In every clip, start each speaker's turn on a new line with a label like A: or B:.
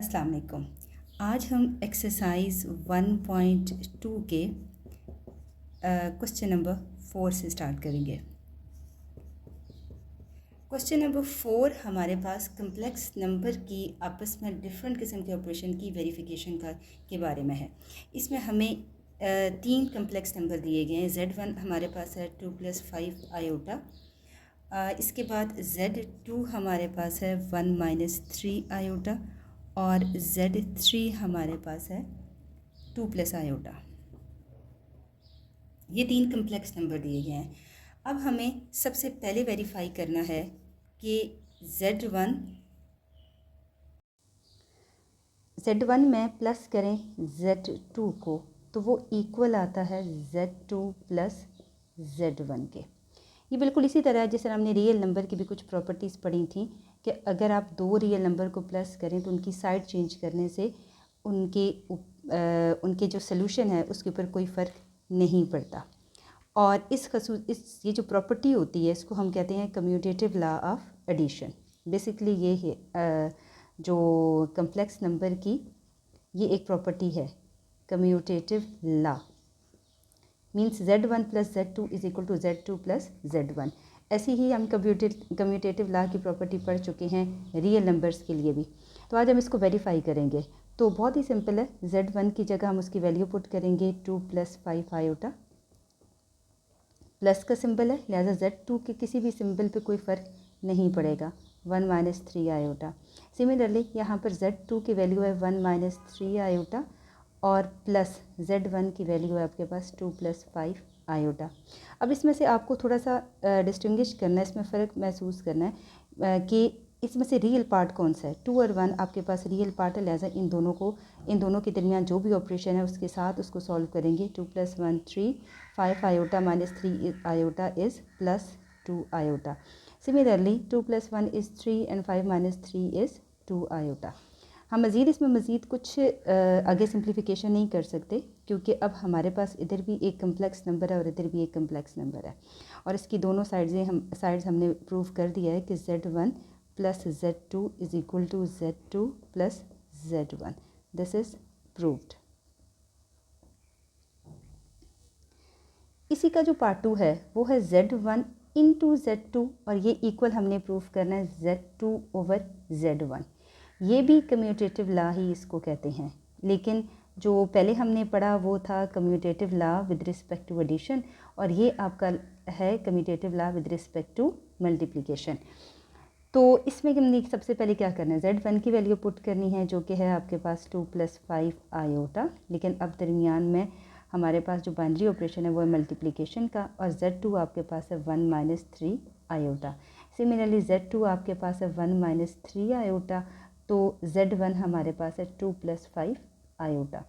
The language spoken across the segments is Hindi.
A: अस्सलाम वालेकुम। आज हम एक्सरसाइज 1.2 के क्वेश्चन नंबर 4 से स्टार्ट करेंगे। क्वेश्चन नंबर 4 हमारे पास कम्प्लेक्स नंबर की आपस में डिफरेंट किस्म के ऑपरेशन की वेरिफिकेशन के बारे में है। इसमें हमें तीन कम्प्लेक्स नंबर दिए गए हैं। Z1 हमारे पास है 2 + 5 आयोटा। इसके बाद Z2 हमारे पास है 1 - 3 आयोटा और Z3 हमारे पास है 2 + आयोटा। ये तीन कम्प्लेक्स नंबर दिए गए हैं। अब हमें सबसे पहले वेरीफाई करना है कि Z1 में प्लस करें Z2 को तो वो इक्वल आता है Z2 + Z1 के। ये बिल्कुल इसी तरह है जैसे हमने रियल नंबर की भी कुछ प्रॉपर्टीज़ पढ़ी थी कि अगर आप दो रियल नंबर को प्लस करें तो उनकी साइड चेंज करने से उनके जो सलूशन है उसके ऊपर कोई फ़र्क नहीं पड़ता। और इस ये जो प्रॉपर्टी होती है इसको हम कहते हैं commutative law of addition. Basically ये है जो कम्प्लेक्स नंबर की ये एक प्रॉपर्टी है commutative law. Means Z1 + Z2 = Z2 + Z1। ऐसी ही हम कम्यूटेटिव लॉ की प्रॉपर्टी पढ़ चुके हैं रियल नंबर्स के लिए भी। तो आज हम इसको वेरीफाई करेंगे। तो बहुत ही सिंपल है। Z1 की जगह हम उसकी वैल्यू पुट करेंगे 2 + 5 आयोटा। प्लस का सिंबल है लिहाजा Z2 के किसी भी सिंबल पे कोई फ़र्क नहीं पड़ेगा। 1 - 3 आयोटा। सिमिलरली यहाँ पर Z2 की वैल्यू है 1 - 3 आयोटा और प्लस Z1 की वैल्यू है आपके पास 2 + 5 आयोटा। अब इसमें से आपको थोड़ा सा डिस्टिंग्विश करना है, इसमें फ़र्क महसूस करना है कि इसमें से रियल पार्ट कौन सा है। 2 और 1 आपके पास रियल पार्ट है, लिहाजा इन दोनों के दरमियान जो भी ऑपरेशन है उसके साथ उसको सॉल्व करेंगे। 2 + 1 3 5 iota - 3 iota is +2 iota. Similarly 2 + 1 is 3 and 5 - 3 is 2 iota. हम इसमें कुछ आगे सिंप्लीफिकेशन नहीं कर सकते क्योंकि अब हमारे पास इधर भी एक कम्प्लेक्स नंबर है और इधर भी एक कम्प्लेक्स नंबर है और इसकी दोनों साइड्स हमने प्रूव कर दिया है कि Z1 + Z2 = Z2 + Z1। This is proved. इसी का जो पार्ट 2 है वो है Z1 × Z2 और ये इक्वल हमने प्रूव करना है Z2/Z1। ये भी कम्यूटेटिव लॉ ही इसको कहते हैं, लेकिन जो पहले हमने पढ़ा वो था commutative law with respect to addition और ये आपका है commutative law with respect to multiplication. तो इसमें हमने सबसे पहले क्या करना है, Z1 की वैल्यू पुट करनी है जो कि है आपके पास 2 + 5 आयोटा। लेकिन अब दरमियान में हमारे पास जो बाइनरी ऑपरेशन है वो है मल्टीप्लिकेशन का और Z2 आपके पास है 1 - 3 आयोटा। सिमिलरली Z2 आपके पास है 1 - 3 आयोटा, तो Z1 हमारे पास है 2 + 5 आयोटा।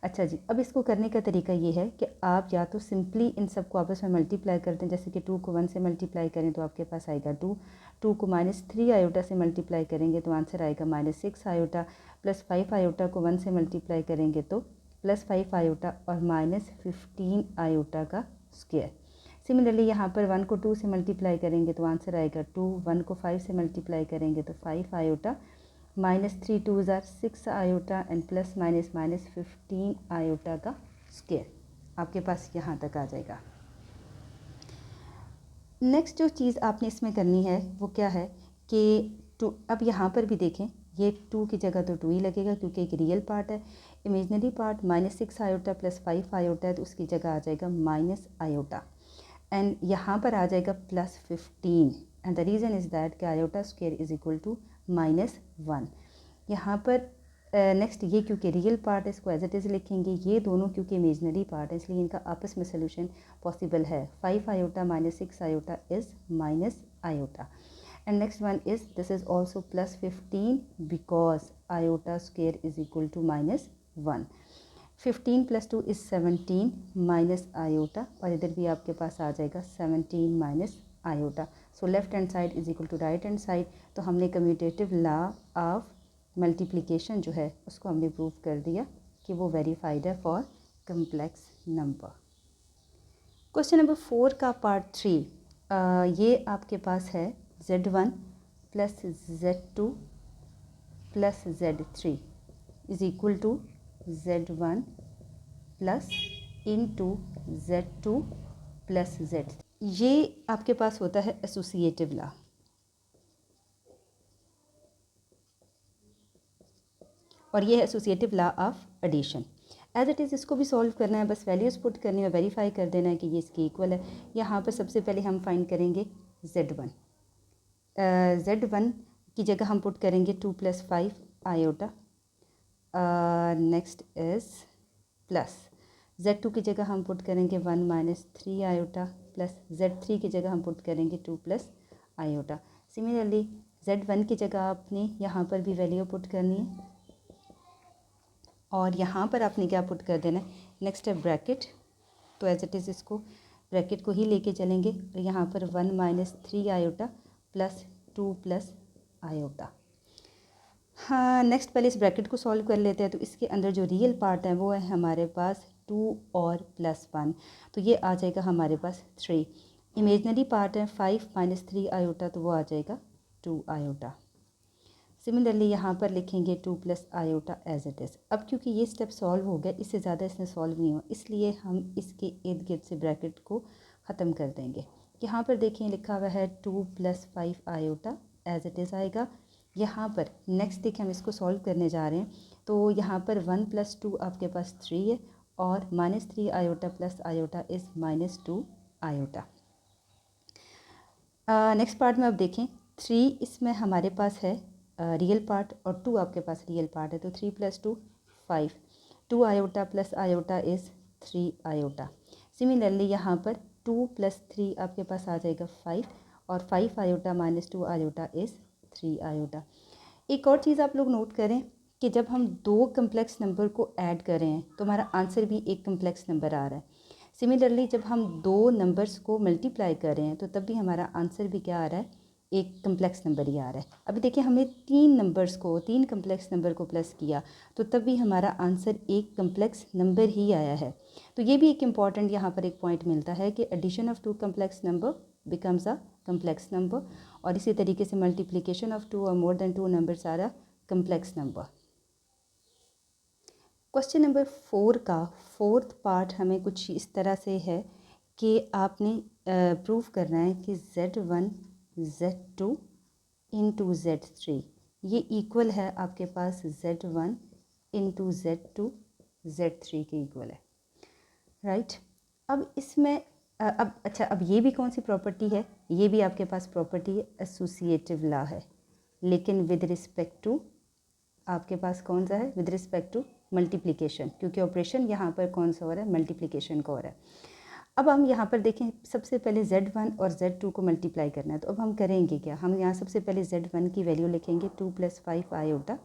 A: अच्छा जी, अब इसको करने का तरीका ये है कि आप या तो सिंपली इन सब को आपस में मल्टीप्लाई करते हैं, जैसे कि 2 को 1 से मल्टीप्लाई करें तो आपके पास आएगा 2 को -3 आयोटा से मल्टीप्लाई करेंगे तो आंसर आएगा -6 आयोटा, +5 आयोटा को 1 से मल्टीप्लाई करेंगे तो +5 आयोटा और -15 आयोटा का स्क्वायर। सिमिलरली यहाँ पर 1 को 2 से मल्टीप्लाई करेंगे तो आंसर आएगा 2, 1 को 5 से मल्टीप्लाई करेंगे तो 5 iota, -3 2s are 6 iota and +- 15 iota का स्क्वायर आपके पास यहाँ तक आ जाएगा। नेक्स्ट जो चीज़ आपने इसमें करनी है वो क्या है कि अब यहाँ पर भी देखें, ये 2 की जगह तो 2 ही लगेगा क्योंकि एक रियल पार्ट है। इमेजनरी पार्ट -6 आयोटा +5 आयोटा है तो उसकी जगह आ जाएगा - आयोटा एंड यहाँ पर आ जाएगा +15 and the reason is that कि आयोटा स्क्वायर = -1। यहाँ पर नेक्स्ट ये क्योंकि रियल पार्ट है इसको एज इट इज़ लिखेंगे, ये दोनों क्योंकि इमेजनरी पार्ट है इसलिए इनका आपस में सोल्यूशन पॉसिबल है। 5 iota - 6 iota is -iota and next one is this is also +15 because iota square = -1। 15 + 2 is 17 iota और इधर भी आपके पास आ जाएगा 17 iota. So left hand side = right hand side. तो हमने कम्यूटेटिव लॉ ऑफ मल्टीप्लिकेशन जो है उसको हमने प्रूव कर दिया कि वो वेरीफाइड है for complex number. Question number 4 का पार्ट 3 ये आपके पास है Z1 + Z2 + Z3 is equal to Z1 plus into Z2 plus Z। ये आपके पास होता है एसोसिएटिव लॉ, और ये है associative law of addition. As it is इसको भी सॉल्व करना है, बस वैल्यूज़ पुट करनी है, वेरीफाई कर देना है कि ये इसके इक्वल है। यहाँ पर सबसे पहले हम फाइंड करेंगे Z1। Z1 की जगह हम पुट करेंगे 2 + 5 iota. Next is plus Z2 की जगह हम पुट करेंगे 1 - 3 आयोटा, प्लस Z3 की जगह हम पुट करेंगे 2 + आयोटा। सिमिलरली Z1 की जगह आपने यहाँ पर भी वैल्यू पुट करनी है, और यहाँ पर आपने क्या पुट कर देना है, नेक्स्ट है ब्रैकेट। तो एज इट इज़ इसको ब्रैकेट को ही लेके चलेंगे, और यहाँ पर 1 - 3 आयोटा प्लस 2 + आयोटा। हाँ, नेक्स्ट पहले इस ब्रैकेट को सॉल्व कर लेते हैं। तो इसके अंदर जो रियल पार्ट है वो है हमारे पास 2 और +1, तो ये आ जाएगा हमारे पास 3। इमेजनरी पार्ट है 5 - 3 आयोटा, तो वो आ जाएगा 2 आयोटा। सिमिलरली यहाँ पर लिखेंगे 2 + आयोटा एज इट इज़। अब क्योंकि ये स्टेप सॉल्व हो गया, इससे ज़्यादा इसने सॉल्व नहीं हुआ, इसलिए हम इसके इर्द गिर्द से ब्रैकेट को ख़त्म कर देंगे। यहाँ पर देखें लिखा हुआ है 2 + 5 आयोटा एज इट इज़ आएगा। यहाँ पर नेक्स्ट देखिए हम इसको सॉल्व करने जा रहे हैं, तो यहाँ पर 1 + 2 आपके पास 3 है, और -3 iota plus iota is -2 iota. Next part में अब देखें 3 इसमें हमारे पास है रियल पार्ट, और 2 आपके पास रियल पार्ट है, तो 3 + 2 5, 2 iota plus iota is 3 iota. Similarly यहाँ पर 2 + 3 आपके पास आ जाएगा 5, और 5 आयोटा -2 आयोटा इज़ 3 आयोटा। एक और चीज़ आप लोग नोट करें कि जब हम दो कम्प्लेक्स नंबर को ऐड कर रहे हैं तो हमारा आंसर भी एक कम्प्लेक्स नंबर आ रहा है। सिमिलरली जब हम दो नंबर्स को मल्टीप्लाई कर रहे हैं तो तब भी हमारा आंसर भी क्या आ रहा है, एक कम्प्लेक्स नंबर ही आ रहा है। अभी देखिए हमने तीन कम्प्लेक्स नंबर को प्लस किया, तो तब भी हमारा आंसर एक कम्प्लेक्स नंबर ही आया है। तो ये भी एक इम्पॉर्टेंट यहाँ पर एक पॉइंट मिलता है कि addition of 2 complex number becomes a complex number, और इसी तरीके से मल्टीप्लिकेशन ऑफ 2 और more than 2 numbers are a complex number. Question number 4 का फोर्थ पार्ट हमें कुछ इस तरह से है कि आपने प्रूव करना है कि Z1 Z2 × Z3 ये इक्वल है आपके पास Z1 × Z2 Z3 के इक्वल है, राइट। अब इसमें अब ये भी कौन सी प्रॉपर्टी है, ये भी आपके पास प्रॉपर्टी है एसोसिएटिव लॉ है, लेकिन विद रिस्पेक्ट टू आपके पास कौन सा है, विद रिस्पेक्ट टू मल्टीप्लिकेशन, क्योंकि ऑपरेशन यहाँ पर कौन सा हो रहा है, मल्टीप्लिकेशन का हो रहा है। अब हम यहाँ पर देखें सबसे पहले Z1 और Z2 को मल्टीप्लाई करना है, तो अब हम करेंगे क्या, हम यहाँ सबसे पहले Z1 की वैल्यू लिखेंगे 2 + 5 आयोटा,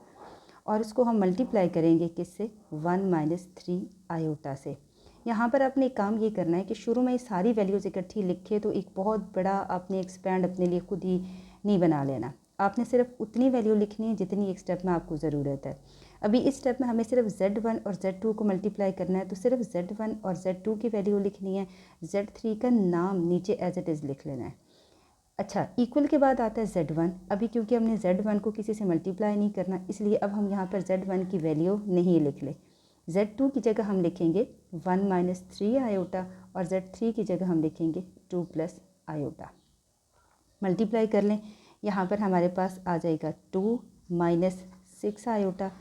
A: और उसको हम मल्टीप्लाई करेंगे किससे, 1 - 3 आयोटा से। यहाँ पर आपने एक काम ये करना है कि शुरू में सारी वैल्यूज़ इकट्ठी लिखे, तो एक बहुत बड़ा आपने एक्सपैंड अपने लिए खुद ही नहीं बना लेना, आपने सिर्फ उतनी वैल्यू लिखनी है जितनी एक स्टेप में आपको ज़रूरत है। अभी इस स्टेप में हमें सिर्फ Z1 और Z2 को मल्टीप्लाई करना है, तो सिर्फ Z1 और Z2 की वैल्यू लिखनी है, Z3 का नाम नीचे एज इट इज़ लिख लेना है। अच्छा, इक्वल के बाद आता है Z1। अभी क्योंकि हमने Z1 को किसी से मल्टीप्लाई नहीं करना, इसलिए अब हम यहाँ पर Z1 की वैल्यू नहीं लिख ले। Z2 की जगह हम लिखेंगे 1 - 3 आयोटा, और Z3 की जगह हम लिखेंगे 2 + आयोटा। मल्टीप्लाई कर लें, यहाँ पर हमारे पास आ जाएगा 2 - 6 iota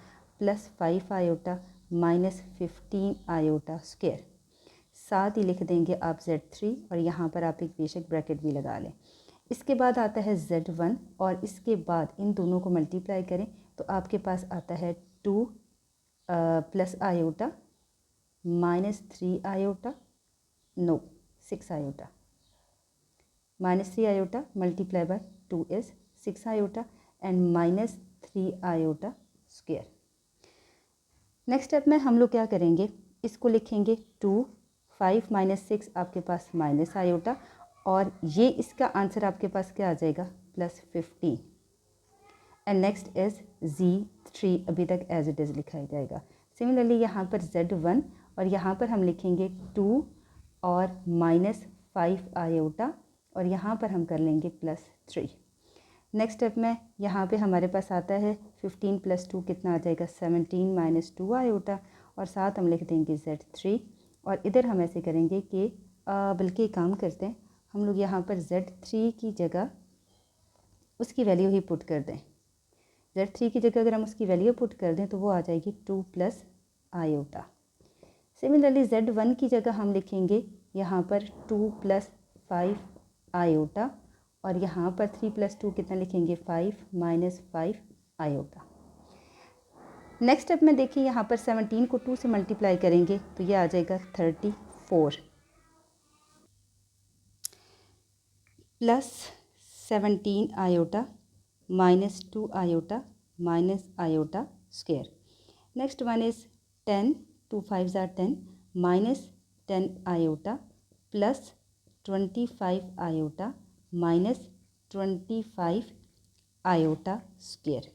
A: plus 5 iota minus 15 iota square. साथ ही लिख देंगे आप Z3, और यहाँ पर आप एक बेशक ब्रैकेट भी लगा लें। इसके बाद आता है Z1, और इसके बाद इन दोनों को मल्टीप्लाई करें तो आपके पास आता है 2 + iota -3 iota 6 iota, -3 iota multiply by 2 is 6 iota and -3 iota square. Next step में हम लोग क्या करेंगे, इसको लिखेंगे 2 5 - 6 आपके पास माइनस आयोटा, और ये इसका आंसर आपके पास क्या आ जाएगा, +15, एंड नेक्स्ट इज़ Z3 अभी तक एज इट इज़ लिखा जाएगा। सिमिलरली यहाँ पर Z1, और यहाँ पर हम लिखेंगे 2 और -5 आयोटा, और यहाँ पर हम कर लेंगे +3। नेक्स्ट स्टेप में यहाँ पे हमारे पास आता है 15 + 2 कितना आ जाएगा 17 - 2 आयोटा, और साथ हम लिख देंगे Z3। और इधर हम ऐसे करेंगे कि बल्कि एक काम करते हैं, हम लोग यहाँ पर Z3 की जगह उसकी वैल्यू ही पुट कर दें। Z3 की जगह अगर हम उसकी वैल्यू पुट कर दें तो वो आ जाएगी 2 + आयोटा। सिमिलरली Z1 की जगह हम लिखेंगे यहाँ पर 2 + 5 आयोटा, और यहाँ पर 3 + 2 कितना लिखेंगे 5 - 5 आयोटा। नेक्स्ट स्टेप में देखिए यहाँ पर 17 को 2 से मल्टीप्लाई करेंगे तो ये आ जाएगा 34 plus 17 iota -2 iota iota square. Next one is 10, 2 5s are 10 -10 iota plus 25 iota -25 iota square.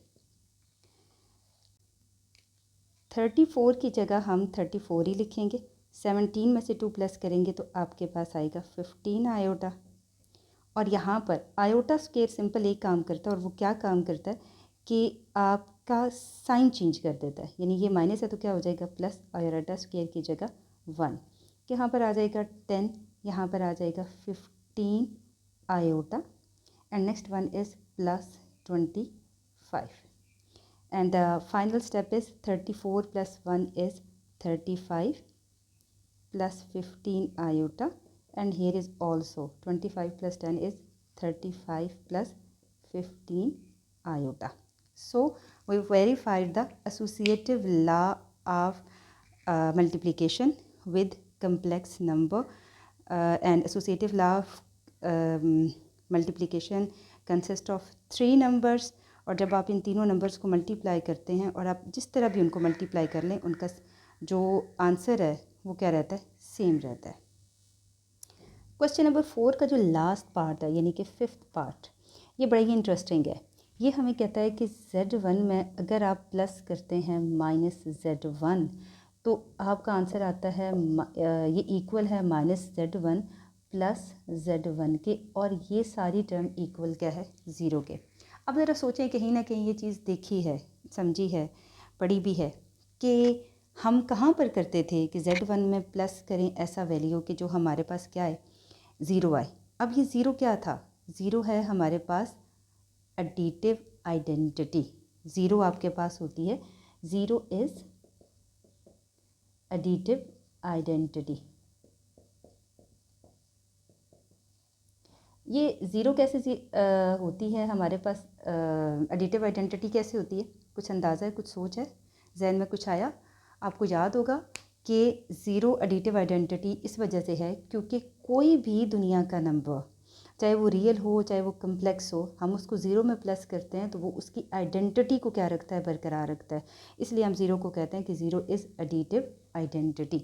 A: 34 की जगह हम 34 ही लिखेंगे। 17 में से 2 प्लस करेंगे तो आपके पास आएगा 15 आयोटा। और यहाँ पर आयोटा स्क्वायर सिंपल एक काम करता है, और वो क्या काम करता है कि आपका साइन चेंज कर देता है। यानी ये माइनस है तो क्या हो जाएगा प्लस, आयोटा स्क्वायर की जगह 1। यहाँ पर आ जाएगा 10, यहाँ पर आ जाएगा 15 iota, and next one is plus 25। And the final step is 34 + 1 is 35 plus 15 iota, and here is also 25 + 10 is 35 plus 15 iota. So we verified the associative law of multiplication with complex number, and associative law of multiplication consists of 3 numbers. और जब आप इन तीनों नंबर्स को मल्टीप्लाई करते हैं, और आप जिस तरह भी उनको मल्टीप्लाई कर लें, उनका जो आंसर है वो क्या रहता है, सेम रहता है। क्वेश्चन नंबर 4 का जो लास्ट पार्ट है यानी कि 5th पार्ट, ये बड़ा ही इंटरेस्टिंग है। ये हमें कहता है कि Z1 में अगर आप प्लस करते हैं -Z1 तो आपका आंसर आता है ये इक्वल है -Z1 + Z1 के, और ये सारी टर्म इक्वल क्या है 0 के। अब ज़रा सोचें, कहीं ना कहीं ये चीज़ देखी है, समझी है, पढ़ी भी है कि हम कहाँ पर करते थे कि Z1 में प्लस करें ऐसा वैल्यू कि जो हमारे पास क्या है 0 आए। अब ये 0 क्या था, 0 है हमारे पास एडिटिव आइडेंटिटी। 0 आपके पास होती है, 0 इज़ एडिटिव आइडेंटिटी। ये 0 कैसे होती है हमारे पास, एडिटिव आइडेंटिटी कैसे होती है, कुछ अंदाज़ा है, कुछ सोच है, जहन में कुछ आया? आपको याद होगा कि 0 एडिटिव आइडेंटिटी इस वजह से है क्योंकि कोई भी दुनिया का नंबर, चाहे वो रियल हो चाहे वो कम्प्लेक्स हो, हम उसको 0 में प्लस करते हैं तो वो उसकी आइडेंटिटी को क्या रखता है, बरकरार रखता है। इसलिए हम 0 को कहते हैं कि 0 इज़ एडिटिव आइडेंटिटी।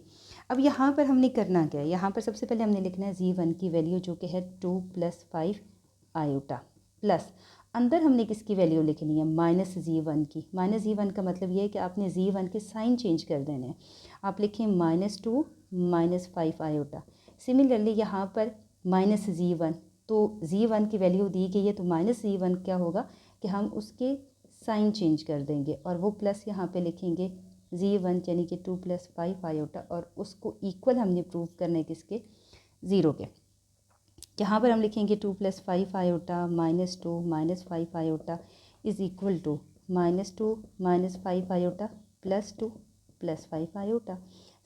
A: अब यहाँ पर हमने करना क्या है, यहाँ पर सबसे पहले हमने लिखना है Z1 की वैल्यू जो कि है 2 + 5 आयोटा, प्लस अंदर हमने किसकी वैल्यू लिखनी है -Z1 की। -Z1 का मतलब ये है कि आपने Z1 के साइन चेंज कर देने हैं। आप लिखें -2 - 5 आयोटा। सिमिलरली यहाँ पर -Z1, तो Z1 की वैल्यू दी गई है तो -Z1 क्या होगा कि हम उसके साइन चेंज कर देंगे, और वो प्लस यहाँ पे लिखेंगे Z1 यानी कि 2 + 5 आयोटा, और उसको इक्वल हमने प्रूव करना है किसके, 0 के। यहाँ पर हम लिखेंगे 2 + 5 iota -2 - 5 iota is equal to -2 - 5 iota +2 + 5 iota.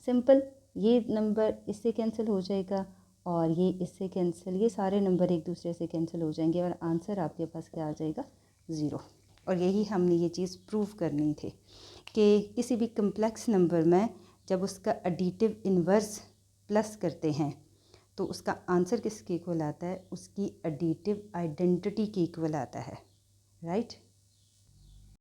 A: Simple, ये नंबर इससे कैंसिल हो जाएगा और ये इससे कैंसिल, ये सारे नंबर एक दूसरे से कैंसिल हो जाएंगे और आंसर आपके पास क्या आ जाएगा 0। और यही हमने ये चीज़ प्रूव करनी थी कि किसी भी कम्प्लेक्स नंबर में जब उसका एडिटिव इन्वर्स प्लस करते हैं तो उसका आंसर किसके इक्वल आता है, उसकी एडिटिव आइडेंटिटी के इक्वल आता है, राइट।